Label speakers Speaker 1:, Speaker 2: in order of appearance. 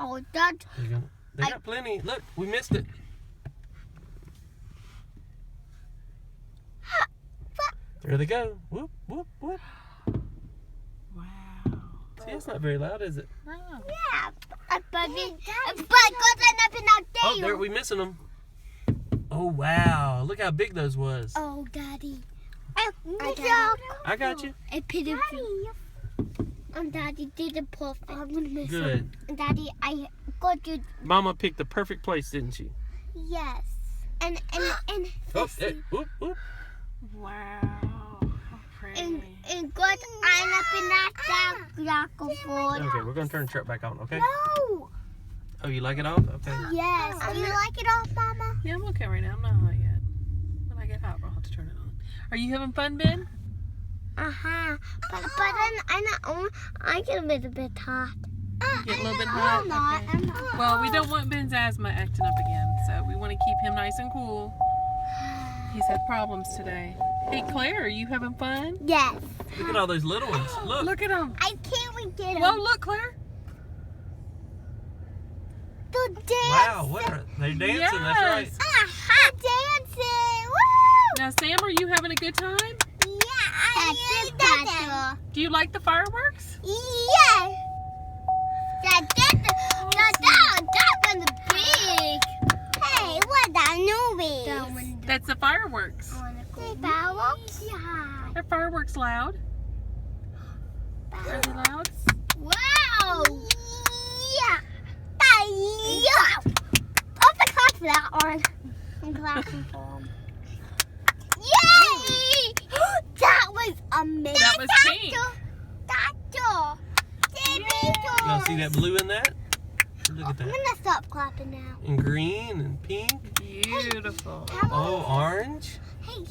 Speaker 1: Oh, that.
Speaker 2: They got plenty. Look, we missed it. There they go. Whoop, whoop, whoop.
Speaker 3: Wow.
Speaker 2: See, it's not very loud, is it?
Speaker 3: Wow.
Speaker 1: Yeah. But because I'm up and out there.
Speaker 2: Oh, there, we missing them. Oh, wow. Look how big those was.
Speaker 1: Oh, Daddy.
Speaker 2: I got you.
Speaker 1: I put it. And Daddy did it perfect. I'm gonna miss
Speaker 2: Good.
Speaker 1: it. Daddy, I got you.
Speaker 2: Mama picked the perfect place, didn't she?
Speaker 1: Yes. And
Speaker 2: Oh, hey, whoop, whoop.
Speaker 3: Wow. How pretty.
Speaker 1: and got I'm up in that board.
Speaker 2: Okay, we're going to turn the truck back on, okay?
Speaker 1: No.
Speaker 2: Oh, you like it off? Okay.
Speaker 1: Yes. Do you like it all, Mama?
Speaker 3: Yeah, I'm okay right now. I'm not hot yet. When I get hot, I'll have to turn it on. Are you having fun, Ben?
Speaker 1: Uh-huh. But then I get a little bit hot.
Speaker 3: You get a little bit hot?
Speaker 1: I'm not.
Speaker 3: Okay.
Speaker 1: I'm not.
Speaker 3: Well, we don't want Ben's asthma acting up again, so we want to keep him nice and cool. He's had problems today. Hey, Claire, are you having fun?
Speaker 1: Yes.
Speaker 2: Look at all those little ones. Look.
Speaker 3: Look at them.
Speaker 1: I can't wait to get
Speaker 3: Whoa, look, Claire.
Speaker 1: the dance.
Speaker 2: Wow, what are they dancing?
Speaker 3: Yes.
Speaker 2: That's right.
Speaker 1: Aha, dancing. Woo!
Speaker 3: Now, Sam, are you having a good time?
Speaker 1: Yeah, I did that.
Speaker 3: Do you like the fireworks?
Speaker 1: Yes. That one's big. Hey, what's that movie?
Speaker 3: That's the fireworks.
Speaker 1: The fireworks? Yeah.
Speaker 3: Are fireworks loud? Are they loud?
Speaker 1: Wow. Yeah. Yeah. I'll have to clap for that one. I'm clapping for him. Yay! That was amazing.
Speaker 3: That was pink.
Speaker 2: You all see that blue in that? Look at
Speaker 1: I'm
Speaker 2: that.
Speaker 1: gonna stop clapping now.
Speaker 2: And green and pink.
Speaker 3: Beautiful.
Speaker 2: Oh, orange.
Speaker 1: Hey,